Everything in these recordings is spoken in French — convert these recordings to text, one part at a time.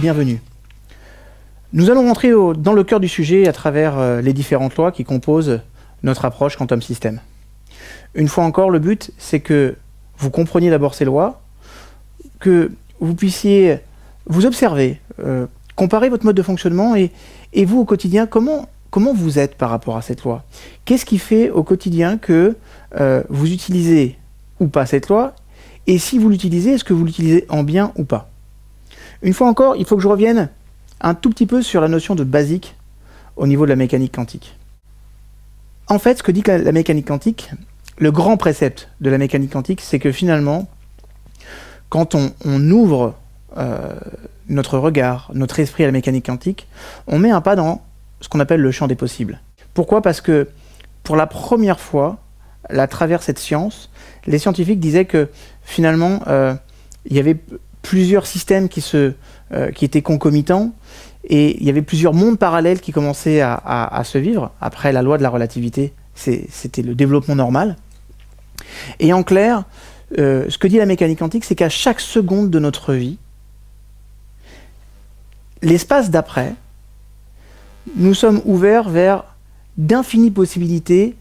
Bienvenue. Nous allons rentrer dans le cœur du sujet à travers les différentes lois qui composent notre approche Quantum System. Une fois encore, le but, c'est que vous compreniez d'abord ces lois, que vous puissiez vous observer, comparer votre mode de fonctionnement et vous au quotidien, comment vous êtes par rapport à cette loi. Qu'est-ce qui fait au quotidien que vous utilisez ou pas cette loi, et si vous l'utilisez, est-ce que vous l'utilisez en bien ou pas? Une fois encore, il faut que je revienne un tout petit peu sur la notion de basique au niveau de la mécanique quantique. En fait, ce que dit la mécanique quantique, le grand précepte de la mécanique quantique, c'est que finalement, quand on ouvre notre regard, notre esprit à la mécanique quantique, on met un pas dans ce qu'on appelle le champ des possibles. Pourquoi? Parce que pour la première fois, à travers cette science, les scientifiques disaient que finalement, il y avait plusieurs systèmes qui étaient concomitants et il y avait plusieurs mondes parallèles qui commençaient à se vivre. Après la loi de la relativité, c'était le développement normal. Et en clair, ce que dit la mécanique quantique, c'est qu'à chaque seconde de notre vie, l'espace d'après, nous sommes ouverts vers d'infinies possibilités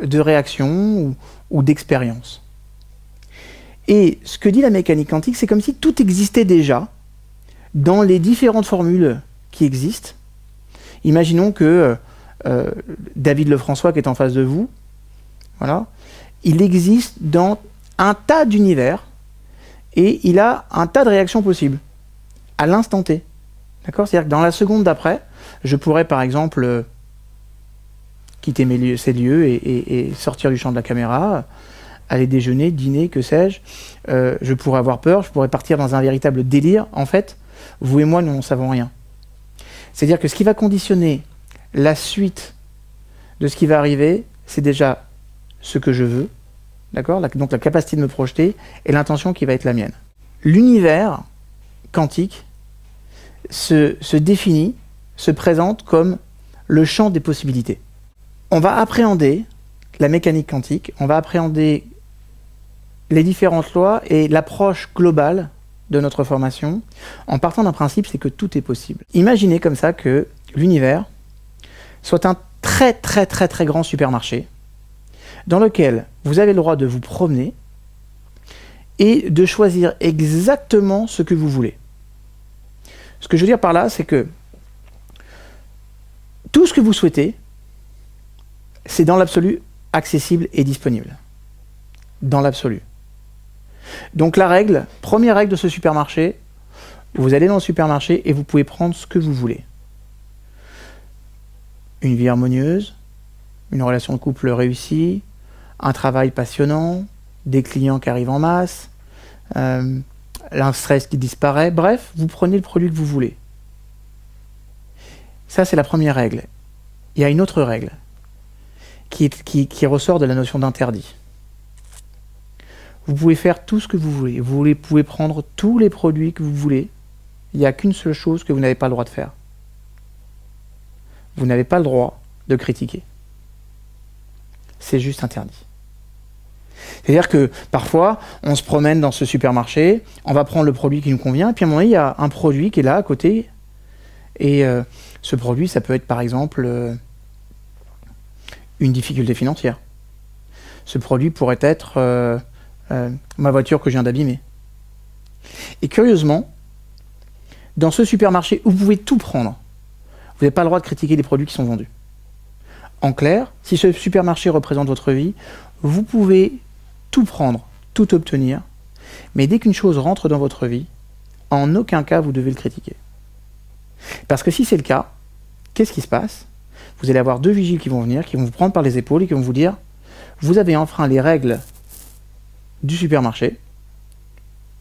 de réaction ou d'expérience. Et ce que dit la mécanique quantique, c'est comme si tout existait déjà dans les différentes formules qui existent. Imaginons que David Lefrançois, qui est en face de vous, voilà, il existe dans un tas d'univers et il a un tas de réactions possibles à l'instant T. D'accord? C'est-à-dire que dans la seconde d'après, je pourrais par exemple quitter ces lieux et sortir du champ de la caméra, aller déjeuner, dîner, que sais-je. Je pourrais avoir peur, je pourrais partir dans un véritable délire. En fait, vous et moi, nous n'en savons rien. C'est-à-dire que ce qui va conditionner la suite de ce qui va arriver, c'est déjà ce que je veux, d'accord? Donc la capacité de me projeter et l'intention qui va être la mienne. L'univers quantique se définit, se présente comme le champ des possibilités. On va appréhender la mécanique quantique, on va appréhender les différentes lois et l'approche globale de notre formation en partant d'un principe, c'est que tout est possible. Imaginez comme ça que l'univers soit un très grand supermarché dans lequel vous avez le droit de vous promener et de choisir exactement ce que vous voulez. Ce que je veux dire par là, c'est que tout ce que vous souhaitez, c'est dans l'absolu accessible et disponible. Dans l'absolu. Donc la règle, première règle de ce supermarché, vous allez dans le supermarché et vous pouvez prendre ce que vous voulez. Une vie harmonieuse, une relation de couple réussie, un travail passionnant, des clients qui arrivent en masse, un stress qui disparaît, bref, vous prenez le produit que vous voulez. Ça, c'est la première règle. Il y a une autre règle qui ressort de la notion d'interdit. Vous pouvez faire tout ce que vous voulez. Vous pouvez prendre tous les produits que vous voulez. Il n'y a qu'une seule chose que vous n'avez pas le droit de faire. Vous n'avez pas le droit de critiquer. C'est juste interdit. C'est-à-dire que parfois, on se promène dans ce supermarché, on va prendre le produit qui nous convient, et puis à un moment donné, il y a un produit qui est là à côté. Et ce produit, ça peut être par exemple une difficulté financière. Ce produit pourrait être ma voiture que je viens d'abîmer. Et curieusement, dans ce supermarché où vous pouvez tout prendre, vous n'avez pas le droit de critiquer les produits qui sont vendus. En clair, si ce supermarché représente votre vie, vous pouvez tout prendre, tout obtenir, mais dès qu'une chose rentre dans votre vie, en aucun cas vous devez le critiquer. Parce que si c'est le cas, qu'est-ce qui se passe? Vous allez avoir deux vigiles qui vont venir, qui vont vous prendre par les épaules et qui vont vous dire « Vous avez enfreint les règles du supermarché.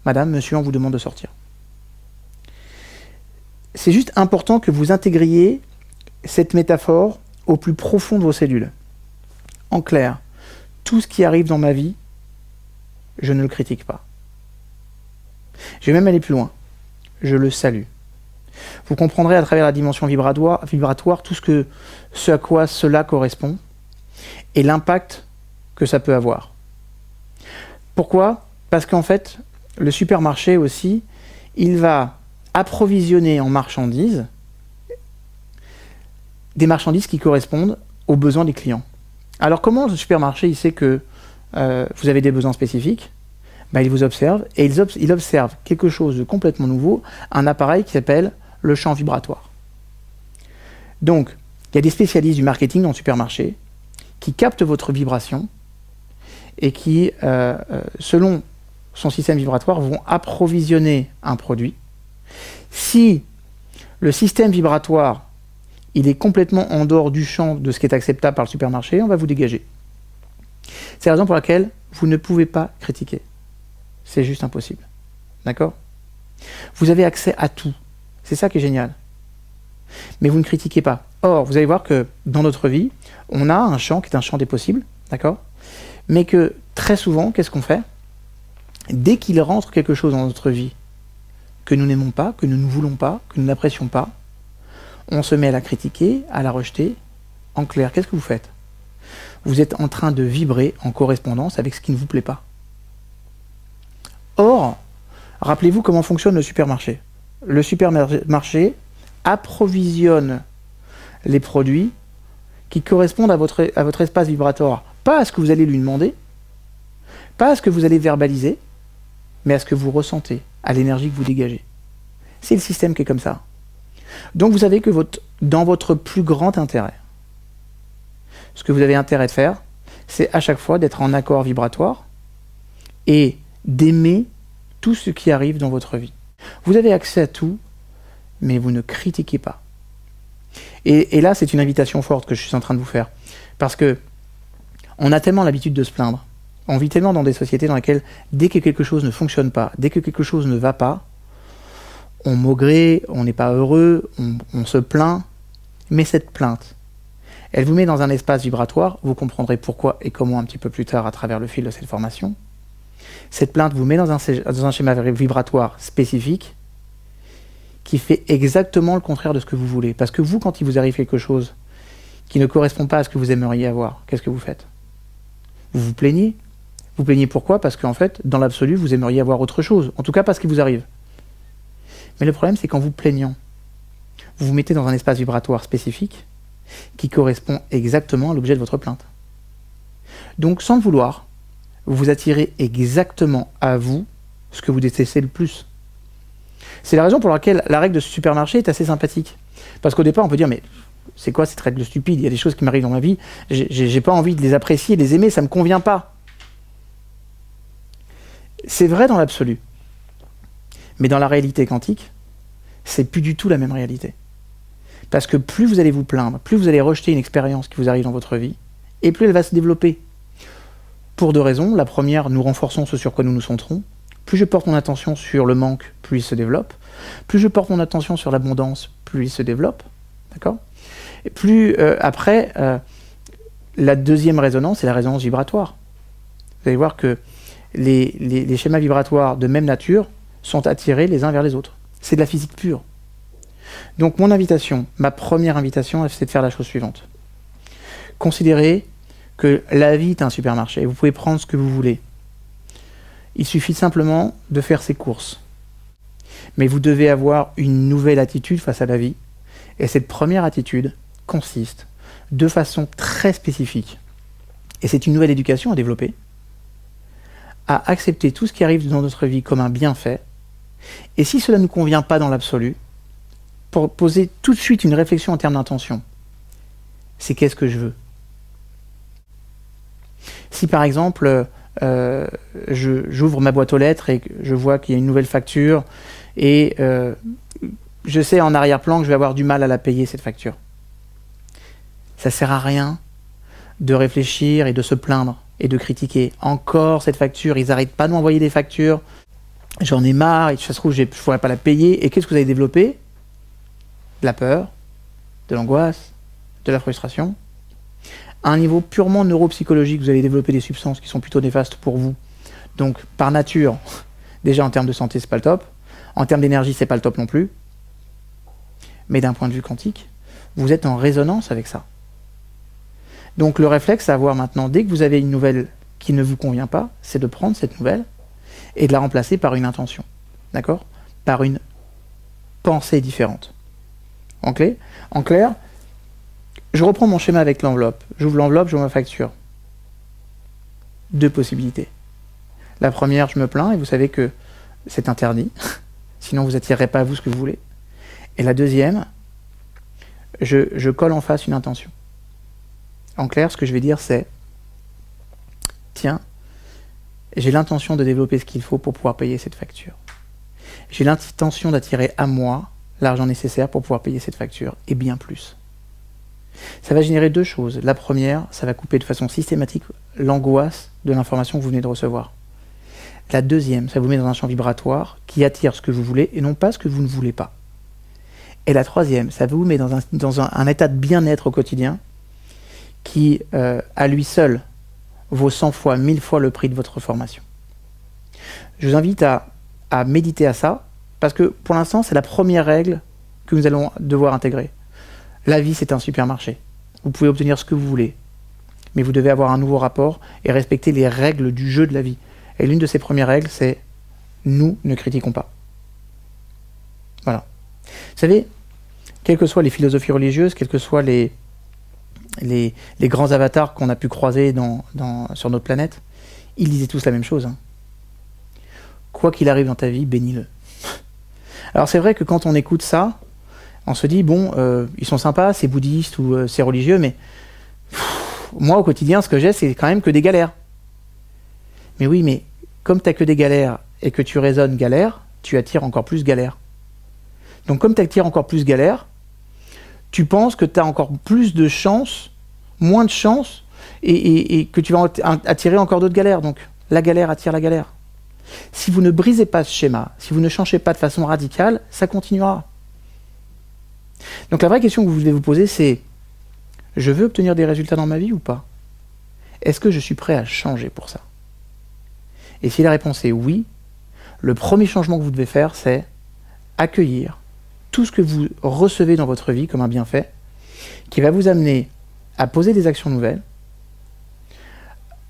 Madame, monsieur, on vous demande de sortir. » C'est juste important que vous intégriez cette métaphore au plus profond de vos cellules. En clair, tout ce qui arrive dans ma vie, je ne le critique pas. Je vais même aller plus loin. Je le salue. Vous comprendrez à travers la dimension vibratoire tout ce à quoi cela correspond et l'impact que ça peut avoir. Pourquoi? Parce qu'en fait, le supermarché aussi, il va approvisionner en marchandises des marchandises qui correspondent aux besoins des clients. Alors comment le supermarché il sait que vous avez des besoins spécifiques? Ben, il vous observe et il observe quelque chose de complètement nouveau, un appareil qui s'appelle le champ vibratoire. Donc, il y a des spécialistes du marketing dans le supermarché qui captent votre vibration et qui, selon son système vibratoire, vont approvisionner un produit. Si le système vibratoire il est complètement en dehors du champ de ce qui est acceptable par le supermarché, on va vous dégager. C'est la raison pour laquelle vous ne pouvez pas critiquer. C'est juste impossible. D'accord? Vous avez accès à tout. C'est ça qui est génial. Mais vous ne critiquez pas. Or, vous allez voir que dans notre vie, on a un champ qui est un champ des possibles, d'accord? Mais que très souvent, qu'est-ce qu'on fait? Dès qu'il rentre quelque chose dans notre vie que nous n'aimons pas, que nous ne voulons pas, que nous n'apprécions pas, on se met à la critiquer, à la rejeter. En clair, qu'est-ce que vous faites? Vous êtes en train de vibrer en correspondance avec ce qui ne vous plaît pas. Or, rappelez-vous comment fonctionne le supermarché. Le supermarché approvisionne les produits qui correspondent à votre espace vibratoire. Pas à ce que vous allez lui demander, pas à ce que vous allez verbaliser, mais à ce que vous ressentez, à l'énergie que vous dégagez. C'est le système qui est comme ça. Donc vous savez que dans votre plus grand intérêt, ce que vous avez intérêt de faire, c'est à chaque fois d'être en accord vibratoire et d'aimer tout ce qui arrive dans votre vie. Vous avez accès à tout, mais vous ne critiquez pas. Et là, c'est une invitation forte que je suis en train de vous faire. Parce que on a tellement l'habitude de se plaindre. On vit tellement dans des sociétés dans lesquelles, dès que quelque chose ne fonctionne pas, dès que quelque chose ne va pas, on maugrée, on n'est pas heureux, on se plaint. Mais cette plainte, elle vous met dans un espace vibratoire, vous comprendrez pourquoi et comment un petit peu plus tard à travers le fil de cette formation. Cette plainte vous met dans un schéma vibratoire spécifique qui fait exactement le contraire de ce que vous voulez. Parce que vous, quand il vous arrive quelque chose qui ne correspond pas à ce que vous aimeriez avoir, qu'est-ce que vous faites? Vous vous plaignez. Vous plaignez pourquoi? Parce qu'en fait, dans l'absolu, vous aimeriez avoir autre chose. En tout cas, pas ce qui vous arrive. Mais le problème, c'est qu'en vous plaignant, vous vous mettez dans un espace vibratoire spécifique qui correspond exactement à l'objet de votre plainte. Donc, sans le vouloir, vous attirez exactement à vous ce que vous détestez le plus. C'est la raison pour laquelle la règle de ce supermarché est assez sympathique. Parce qu'au départ, on peut dire, mais c'est quoi cette règle stupide? Il y a des choses qui m'arrivent dans ma vie, j'ai pas envie de les apprécier, de les aimer, ça me convient pas. C'est vrai dans l'absolu. Mais dans la réalité quantique, c'est plus du tout la même réalité. Parce que plus vous allez vous plaindre, plus vous allez rejeter une expérience qui vous arrive dans votre vie, et plus elle va se développer. Pour deux raisons. La première, nous renforçons ce sur quoi nous nous centrons. Plus je porte mon attention sur le manque, plus il se développe. Plus je porte mon attention sur l'abondance, plus il se développe. D'accord? Et plus après, la deuxième résonance, c'est la résonance vibratoire. Vous allez voir que les schémas vibratoires de même nature sont attirés les uns vers les autres. C'est de la physique pure. Donc mon invitation, ma première invitation, c'est de faire la chose suivante. Considérez que la vie est un supermarché. Vous pouvez prendre ce que vous voulez. Il suffit simplement de faire ses courses. Mais vous devez avoir une nouvelle attitude face à la vie. Et cette première attitude consiste de façon très spécifique, et c'est une nouvelle éducation à développer, à accepter tout ce qui arrive dans notre vie comme un bienfait. Et si cela ne nous convient pas dans l'absolu, pour poser tout de suite une réflexion en termes d'intention. C'est qu'est-ce que je veux? Si par exemple, j'ouvre ma boîte aux lettres et que je vois qu'il y a une nouvelle facture et je sais en arrière-plan que je vais avoir du mal à la payer, cette facture. Ça sert à rien de réfléchir et de se plaindre et de critiquer. Encore cette facture, ils n'arrêtent pas de m'envoyer des factures, j'en ai marre, et ça se trouve, je ne pourrais pas la payer. Et qu'est-ce que vous avez développé? De la peur, de l'angoisse, de la frustration. À un niveau purement neuropsychologique, vous allez développer des substances qui sont plutôt néfastes pour vous. Donc, par nature, déjà en termes de santé, c'est pas le top. En termes d'énergie, c'est pas le top non plus. Mais d'un point de vue quantique, vous êtes en résonance avec ça. Donc le réflexe à avoir maintenant, dès que vous avez une nouvelle qui ne vous convient pas, c'est de prendre cette nouvelle et de la remplacer par une intention. D'accord? Par une pensée différente. En clair, je reprends mon schéma avec l'enveloppe. J'ouvre l'enveloppe, j'ouvre ma facture. Deux possibilités. La première, je me plains et vous savez que c'est interdit. Sinon, vous n'attirerez pas à vous ce que vous voulez. Et la deuxième, je colle en face une intention. En clair, ce que je vais dire, c'est tiens, j'ai l'intention de développer ce qu'il faut pour pouvoir payer cette facture. J'ai l'intention d'attirer à moi l'argent nécessaire pour pouvoir payer cette facture, et bien plus. Ça va générer deux choses. La première, ça va couper de façon systématique l'angoisse de l'information que vous venez de recevoir. La deuxième, ça vous met dans un champ vibratoire qui attire ce que vous voulez et non pas ce que vous ne voulez pas. Et la troisième, ça vous met dans un état de bien-être au quotidien qui, à lui seul, vaut 100 fois, 1000 fois le prix de votre formation. Je vous invite à méditer à ça, parce que pour l'instant, c'est la première règle que nous allons devoir intégrer. La vie, c'est un supermarché. Vous pouvez obtenir ce que vous voulez, mais vous devez avoir un nouveau rapport et respecter les règles du jeu de la vie. Et l'une de ces premières règles, c'est « nous ne critiquons pas ». Voilà. Vous savez, quelles que soient les philosophies religieuses, quels que soient les grands avatars qu'on a pu croiser sur notre planète, ils disaient tous la même chose. Hein. Quoi qu'il arrive dans ta vie, bénis-le. Alors c'est vrai que quand on écoute ça, on se dit, bon, ils sont sympas, c'est bouddhiste ou c'est religieux, mais moi au quotidien, ce que j'ai, c'est quand même que des galères. Mais oui, mais comme tu n'as que des galères et que tu raisonnes galère, tu attires encore plus galère. Donc comme tu attires encore plus galère, tu penses que tu as encore plus de chance, moins de chance, et que tu vas attirer encore d'autres galères. Donc la galère attire la galère. Si vous ne brisez pas ce schéma, si vous ne changez pas de façon radicale, ça continuera. Donc la vraie question que vous devez vous poser, c'est « Je veux obtenir des résultats dans ma vie ou pas? Est-ce que je suis prêt à changer pour ça ?» Et si la réponse est oui, le premier changement que vous devez faire, c'est accueillir tout ce que vous recevez dans votre vie comme un bienfait, qui va vous amener à poser des actions nouvelles,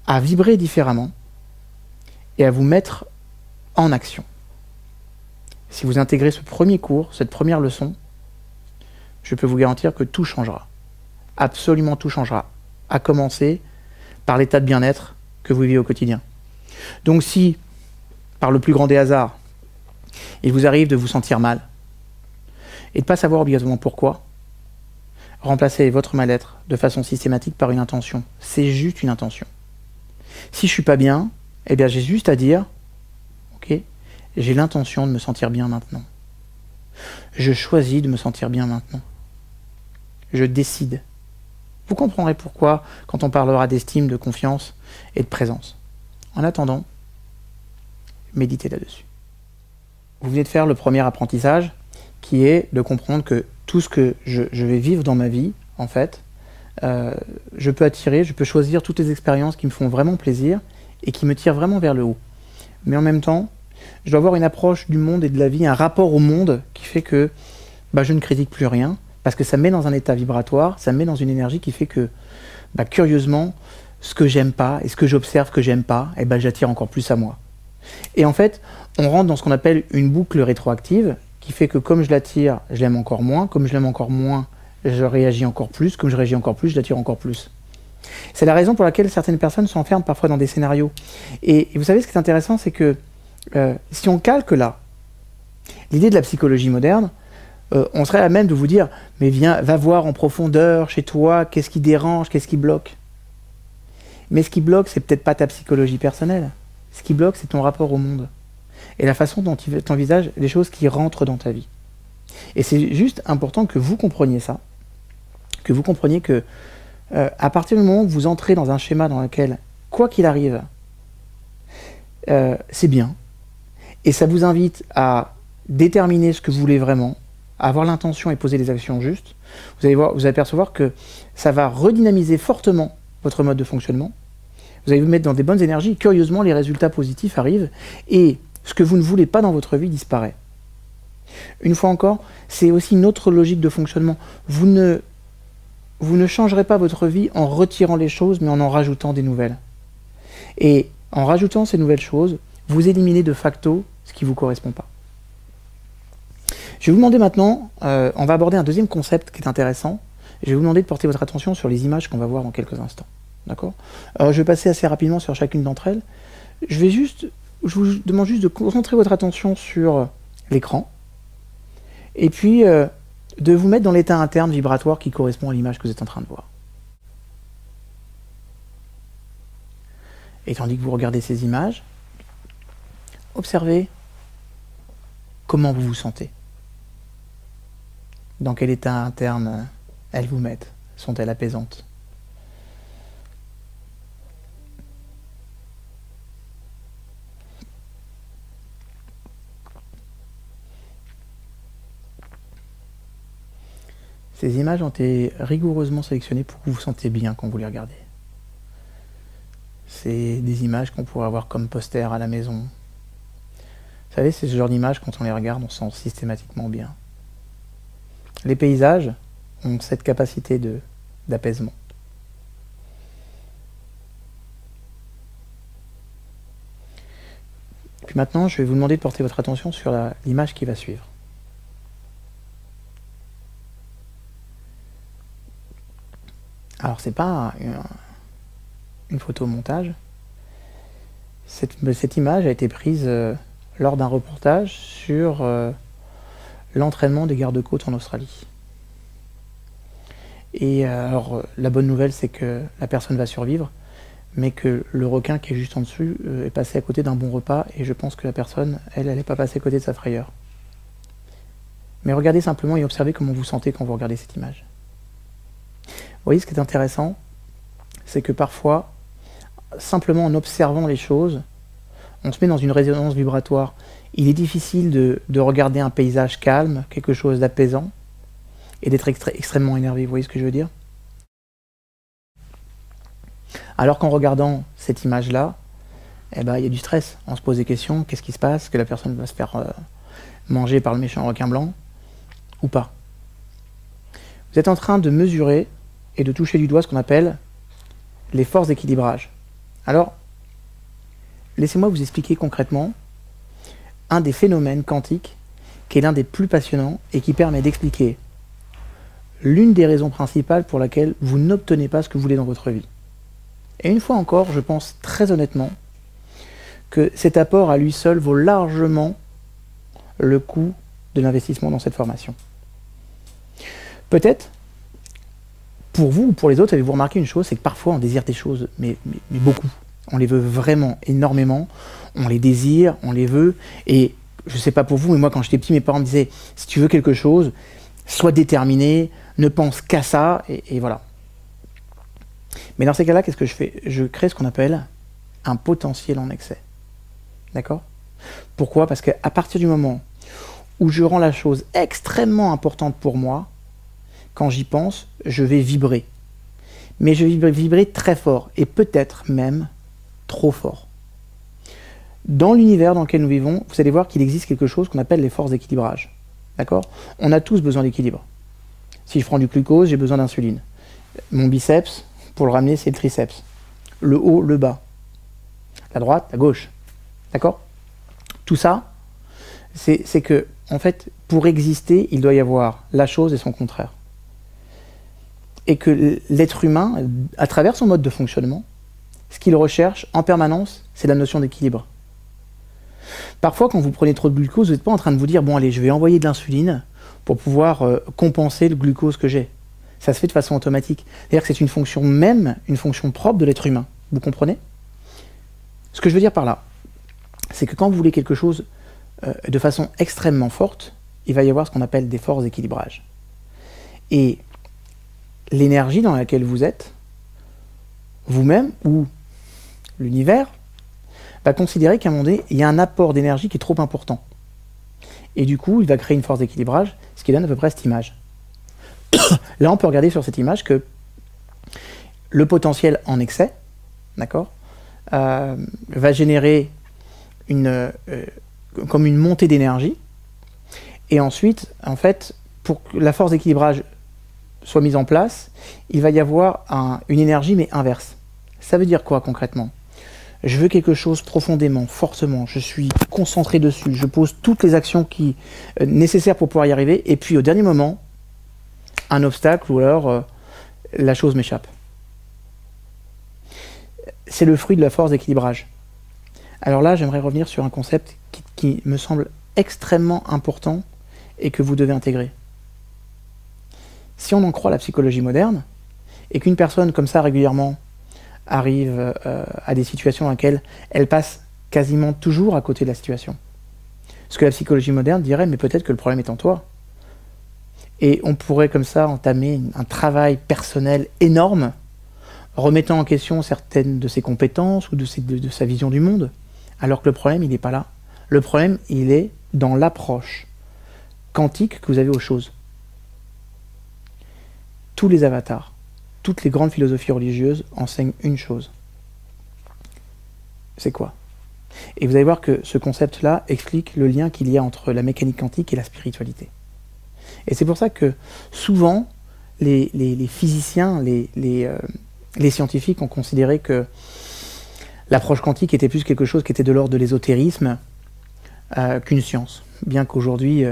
à vibrer différemment, et à vous mettre en action. Si vous intégrez ce premier cours, cette première leçon, je peux vous garantir que tout changera. Absolument tout changera. À commencer par l'état de bien-être que vous vivez au quotidien. Donc si, par le plus grand des hasards, il vous arrive de vous sentir mal, et de ne pas savoir obligatoirement pourquoi, remplacez votre mal-être de façon systématique par une intention. C'est juste une intention. Si je ne suis pas bien, eh bien j'ai juste à dire, ok, j'ai l'intention de me sentir bien maintenant. Je choisis de me sentir bien maintenant. Je décide. Vous comprendrez pourquoi quand on parlera d'estime, de confiance et de présence. En attendant, méditez là-dessus. Vous venez de faire le premier apprentissage qui est de comprendre que tout ce que je vais vivre dans ma vie, en fait, je peux attirer, je peux choisir toutes les expériences qui me font vraiment plaisir et qui me tirent vraiment vers le haut. Mais en même temps, je dois avoir une approche du monde et de la vie, un rapport au monde qui fait que je ne critique plus rien, parce que ça me met dans un état vibratoire, ça me met dans une énergie qui fait que, curieusement, ce que j'aime pas et ce que j'observe que j'aime pas, j'attire encore plus à moi. Et en fait, on rentre dans ce qu'on appelle une boucle rétroactive, qui fait que comme je l'attire, je l'aime encore moins, comme je l'aime encore moins, je réagis encore plus, comme je réagis encore plus, je l'attire encore plus. C'est la raison pour laquelle certaines personnes s'enferment parfois dans des scénarios. Et vous savez, ce qui est intéressant, c'est que si on calque là, l'idée de la psychologie moderne, on serait à même de vous dire, mais viens, va voir en profondeur chez toi, qu'est-ce qui dérange, qu'est-ce qui bloque. Mais ce qui bloque, c'est peut-être pas ta psychologie personnelle. Ce qui bloque, c'est ton rapport au monde. Et la façon dont tu envisages les choses qui rentrent dans ta vie. Et c'est juste important que vous compreniez ça, que vous compreniez que à partir du moment où vous entrez dans un schéma dans lequel, quoi qu'il arrive, c'est bien, et ça vous invite à déterminer ce que vous voulez vraiment, à avoir l'intention et poser les actions justes, vous allez percevoir que ça va redynamiser fortement votre mode de fonctionnement, vous allez vous mettre dans des bonnes énergies, curieusement les résultats positifs arrivent, et ce que vous ne voulez pas dans votre vie disparaît. Une fois encore, c'est aussi une autre logique de fonctionnement. Vous ne changerez pas votre vie en retirant les choses, mais en rajoutant des nouvelles. Et en rajoutant ces nouvelles choses, vous éliminez de facto ce qui ne vous correspond pas. Je vais vous demander maintenant, on va aborder un deuxième concept qui est intéressant. Je vais vous demander de porter votre attention sur les images qu'on va voir dans quelques instants. D'accord? Alors, je vais passer assez rapidement sur chacune d'entre elles. Je vous demande juste de concentrer votre attention sur l'écran. Et puis, de vous mettre dans l'état interne vibratoire qui correspond à l'image que vous êtes en train de voir. Et tandis que vous regardez ces images, observez comment vous vous sentez. Dans quel état interne elles vous mettent? Sont-elles apaisantes? Ces images ont été rigoureusement sélectionnées pour que vous vous sentiez bien quand vous les regardez. C'est des images qu'on pourrait avoir comme poster à la maison. Vous savez, c'est ce genre d'images, quand on les regarde, on se sent systématiquement bien. Les paysages ont cette capacité d'apaisement. Puis maintenant, je vais vous demander de porter votre attention sur l'image qui va suivre. Alors, c'est pas une photo montage. Cette image a été prise lors d'un reportage sur l'entraînement des gardes-côtes en Australie. Et alors, la bonne nouvelle, c'est que la personne va survivre, mais que le requin qui est juste en dessus est passé à côté d'un bon repas, et je pense que la personne, elle n'est pas passée à côté de sa frayeur. Mais regardez simplement et observez comment vous sentez quand vous regardez cette image. Vous voyez, ce qui est intéressant, c'est que parfois, simplement en observant les choses, on se met dans une résonance vibratoire. Il est difficile de regarder un paysage calme, quelque chose d'apaisant, et d'être extrêmement énervé. Vous voyez ce que je veux dire? Alors qu'en regardant cette image-là, eh ben, il y a du stress. On se pose des questions. Qu'est-ce qui se passe? Est-ce que la personne va se faire manger par le méchant requin blanc ou pas? Vous êtes en train de mesurer et de toucher du doigt ce qu'on appelle les forces d'équilibrage. Alors, laissez-moi vous expliquer concrètement un des phénomènes quantiques qui est l'un des plus passionnants et qui permet d'expliquer l'une des raisons principales pour laquelle vous n'obtenez pas ce que vous voulez dans votre vie. Et une fois encore, je pense très honnêtement que cet apport à lui seul vaut largement le coût de l'investissement dans cette formation. Peut-être, pour vous ou pour les autres, avez-vous remarqué une chose, c'est que parfois on désire des choses, mais beaucoup. On les veut vraiment énormément, on les désire, on les veut, et je ne sais pas pour vous, mais moi quand j'étais petit, mes parents me disaient, si tu veux quelque chose, sois déterminé, ne pense qu'à ça, et voilà. Mais dans ces cas-là, qu'est-ce que je fais? Je crée ce qu'on appelle un potentiel en excès. D'accord? Pourquoi? Parce qu'à partir du moment où je rends la chose extrêmement importante pour moi, quand j'y pense, je vais vibrer. Mais je vais vibrer très fort, et peut-être même trop fort. Dans l'univers dans lequel nous vivons, vous allez voir qu'il existe quelque chose qu'on appelle les forces d'équilibrage. D'accord? On a tous besoin d'équilibre. Si je prends du glucose, j'ai besoin d'insuline. Mon biceps, pour le ramener, c'est le triceps. Le haut, le bas. La droite, la gauche. D'accord? Tout ça, c'est que, en fait, pour exister, il doit y avoir la chose et son contraire. Et que l'être humain, à travers son mode de fonctionnement, ce qu'il recherche en permanence, c'est la notion d'équilibre. Parfois, quand vous prenez trop de glucose, vous n'êtes pas en train de vous dire « bon allez, je vais envoyer de l'insuline pour pouvoir compenser le glucose que j'ai ». Ça se fait de façon automatique. C'est-à-dire que c'est une fonction même, une fonction propre de l'être humain. Vous comprenez? Ce que je veux dire par là, c'est que quand vous voulez quelque chose de façon extrêmement forte, il va y avoir ce qu'on appelle des forces d'équilibrage. Et l'énergie dans laquelle vous êtes, vous-même ou l'univers, va considérer qu'à un moment donné, il y a un apport d'énergie qui est trop important. Et du coup, il va créer une force d'équilibrage, ce qui donne à peu près cette image. Là, on peut regarder sur cette image que le potentiel en excès, d'accord, va générer comme une montée d'énergie. Et ensuite, en fait, pour que la force d'équilibrage soit mise en place, il va y avoir une énergie, mais inverse. Ça veut dire quoi concrètement? je veux quelque chose profondément, fortement, je suis concentré dessus, je pose toutes les actions nécessaires pour pouvoir y arriver, et puis au dernier moment, un obstacle ou alors la chose m'échappe. C'est le fruit de la force d'équilibrage. Alors là, j'aimerais revenir sur un concept qui me semble extrêmement important et que vous devez intégrer. Si on en croit la psychologie moderne, et qu'une personne comme ça régulièrement arrive à des situations dans lesquelles elle passe quasiment toujours à côté de la situation, ce que la psychologie moderne dirait, mais peut-être que le problème est en toi. Et on pourrait comme ça entamer un travail personnel énorme, remettant en question certaines de ses compétences ou de sa vision du monde, alors que le problème, il n'est pas là. Le problème, il est dans l'approche quantique que vous avez aux choses. Tous les avatars, toutes les grandes philosophies religieuses enseignent une chose. C'est quoi? Et vous allez voir que ce concept-là explique le lien qu'il y a entre la mécanique quantique et la spiritualité. Et c'est pour ça que souvent, les physiciens, les scientifiques ont considéré que l'approche quantique était plus quelque chose qui était de l'ordre de l'ésotérisme qu'une science. Bien qu'aujourd'hui,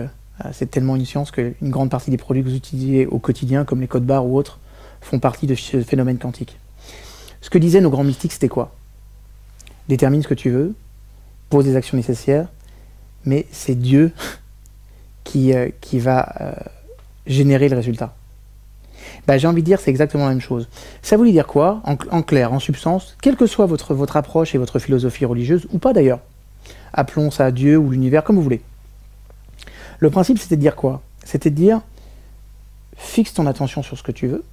c'est tellement une science qu'une grande partie des produits que vous utilisez au quotidien, comme les codes barres ou autres, font partie de ce phénomène quantique. Ce que disaient nos grands mystiques, c'était quoi? Détermine ce que tu veux, pose les actions nécessaires, mais c'est Dieu qui va générer le résultat. Bah, j'ai envie de dire c'est exactement la même chose. Ça voulait dire quoi, en clair, en substance, quelle que soit votre approche et votre philosophie religieuse, ou pas d'ailleurs, appelons ça Dieu ou l'univers, comme vous voulez. Le principe, c'était de dire quoi? C'était de dire, fixe ton attention sur ce que tu veux,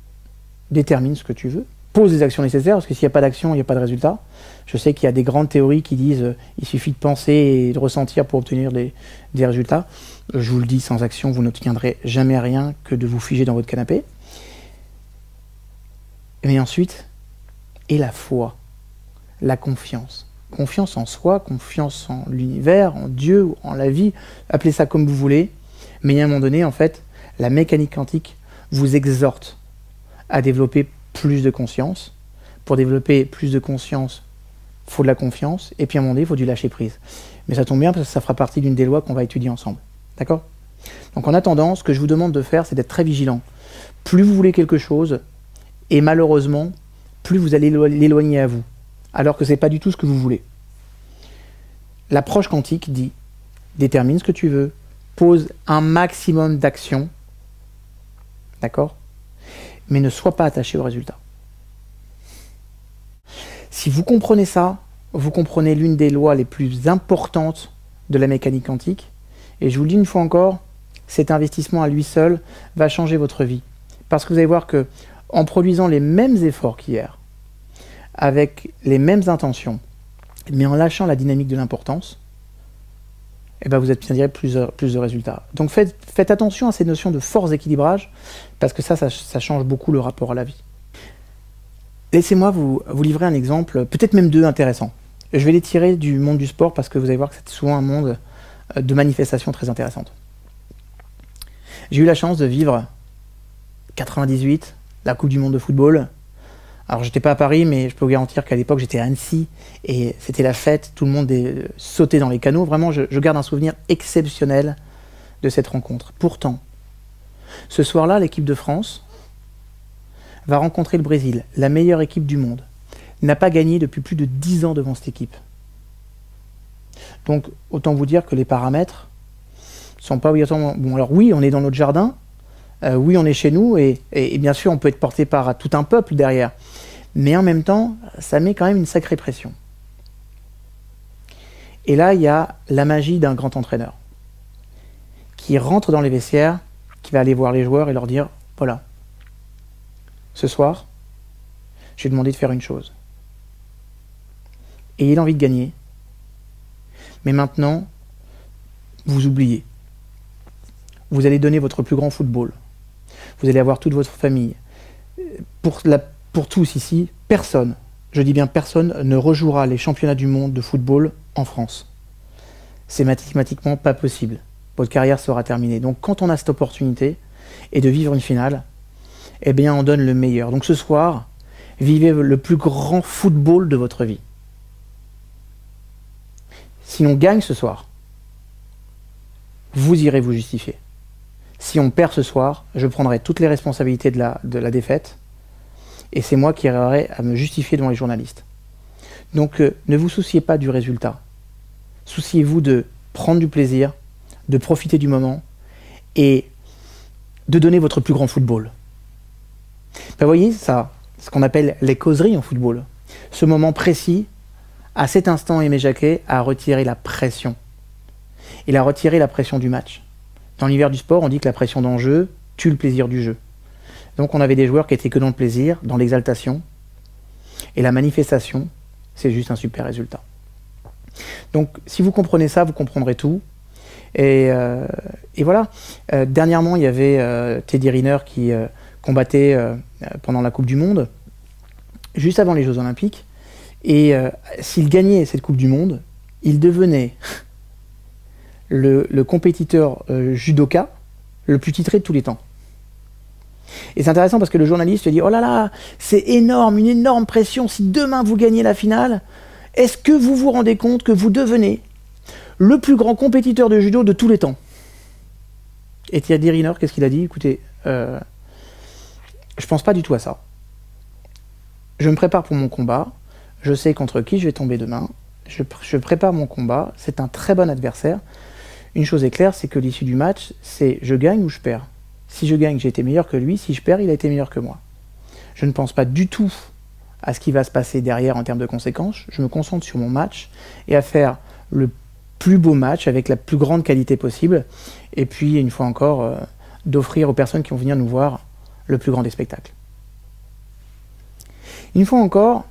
détermine ce que tu veux, pose les actions nécessaires, parce que s'il n'y a pas d'action, il n'y a pas de résultat. Je sais qu'il y a des grandes théories qui disent il suffit de penser et de ressentir pour obtenir des résultats. Je vous le dis, sans action, vous n'obtiendrez jamais rien que de vous figer dans votre canapé. Mais ensuite, et la foi, la confiance. Confiance en soi, confiance en l'univers, en Dieu, en la vie, appelez ça comme vous voulez. Mais à un moment donné, en fait, la mécanique quantique vous exhorte à développer plus de conscience. Pour développer plus de conscience, il faut de la confiance, et puis à un moment donné, il faut du lâcher prise. Mais ça tombe bien parce que ça fera partie d'une des lois qu'on va étudier ensemble. D'accord? Donc en attendant, ce que je vous demande de faire, c'est d'être très vigilant. Plus vous voulez quelque chose, et malheureusement, plus vous allez l'éloigner à vous, alors que ce n'est pas du tout ce que vous voulez. L'approche quantique dit, détermine ce que tu veux, pose un maximum d'actions, d'accord? Mais ne sois pas attaché au résultat. Si vous comprenez ça, vous comprenez l'une des lois les plus importantes de la mécanique quantique, et je vous le dis une fois encore, cet investissement à lui seul va changer votre vie. Parce que vous allez voir que en produisant les mêmes efforts qu'hier, avec les mêmes intentions, mais en lâchant la dynamique de l'importance, eh ben vous obtiendrez plus de résultats. Donc faites attention à ces notions de force d'équilibrage, parce que ça change beaucoup le rapport à la vie. Laissez-moi vous livrer un exemple, peut-être même deux intéressants. Je vais les tirer du monde du sport, parce que vous allez voir que c'est souvent un monde de manifestations très intéressantes. J'ai eu la chance de vivre 98, la Coupe du Monde de football. Alors j'étais pas à Paris, mais je peux vous garantir qu'à l'époque j'étais à Annecy et c'était la fête, tout le monde sautait dans les canaux. Vraiment, je garde un souvenir exceptionnel de cette rencontre. Pourtant, ce soir-là, l'équipe de France va rencontrer le Brésil, la meilleure équipe du monde. N'a pas gagné depuis plus de 10 ans devant cette équipe. Donc autant vous dire que les paramètres sont pas obligatoirement... Bon alors oui, on est dans notre jardin, oui, on est chez nous, et bien sûr, on peut être porté par tout un peuple derrière. Mais en même temps, ça met quand même une sacrée pression. Et là, il y a la magie d'un grand entraîneur qui rentre dans les vestiaires, qui va aller voir les joueurs et leur dire, voilà, ce soir, je vais demander de faire une chose. Ayez l'envie de gagner, mais maintenant, vous oubliez. Vous allez donner votre plus grand football. Vous allez avoir toute votre famille. Pour tous ici, personne, je dis bien personne, ne rejouera les championnats du monde de football en France. C'est mathématiquement pas possible. Votre carrière sera terminée. Donc quand on a cette opportunité, et de vivre une finale, eh bien on donne le meilleur. Donc ce soir, vivez le plus grand football de votre vie. si l'on gagne ce soir, vous irez vous justifier. Si on perd ce soir, je prendrai toutes les responsabilités de la défaite et c'est moi qui aurai à me justifier devant les journalistes. Donc ne vous souciez pas du résultat. Souciez-vous de prendre du plaisir, de profiter du moment et de donner votre plus grand football. Ben, vous voyez, ça, ce qu'on appelle les causeries en football. Ce moment précis, à cet instant, Aimé Jacquet a retiré la pression. Il a retiré la pression du match. Dans l'univers du sport, on dit que la pression d'enjeu tue le plaisir du jeu. Donc on avait des joueurs qui étaient que dans le plaisir, dans l'exaltation. Et la manifestation, c'est juste un super résultat. Donc si vous comprenez ça, vous comprendrez tout. Et voilà. Dernièrement, il y avait Teddy Riner qui combattait pendant la Coupe du Monde, juste avant les Jeux Olympiques. Et s'il gagnait cette Coupe du Monde, il devenait le compétiteur judoka le plus titré de tous les temps. Et c'est intéressant parce que le journaliste dit « Oh là là, c'est énorme, une énorme pression, si demain vous gagnez la finale, est-ce que vous vous rendez compte que vous devenez le plus grand compétiteur de judo de tous les temps ?» Et Teddy Riner, qu'est-ce qu'il a dit? Écoutez, je pense pas du tout à ça. Je me prépare pour mon combat, je sais contre qui je vais tomber demain, je prépare mon combat, c'est un très bon adversaire. Une chose est claire, c'est que l'issue du match, c'est je gagne ou je perds. Si je gagne, j'ai été meilleur que lui, si je perds, il a été meilleur que moi. Je ne pense pas du tout à ce qui va se passer derrière en termes de conséquences, je me concentre sur mon match et à faire le plus beau match avec la plus grande qualité possible, et puis, une fois encore, d'offrir aux personnes qui vont venir nous voir le plus grand des spectacles. Une fois encore,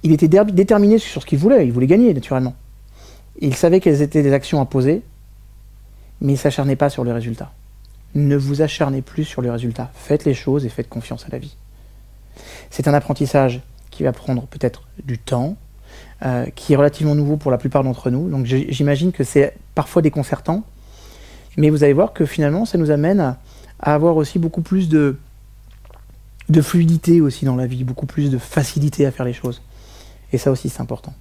il était déterminé sur ce qu'il voulait gagner naturellement. Il savait quelles étaient les actions à poser, mais il ne s'acharnait pas sur le résultat. Ne vous acharnez plus sur le résultat, faites les choses et faites confiance à la vie. C'est un apprentissage qui va prendre peut-être du temps, qui est relativement nouveau pour la plupart d'entre nous, donc j'imagine que c'est parfois déconcertant, mais vous allez voir que finalement ça nous amène à avoir aussi beaucoup plus de fluidité aussi dans la vie, beaucoup plus de facilité à faire les choses. Et ça aussi c'est important.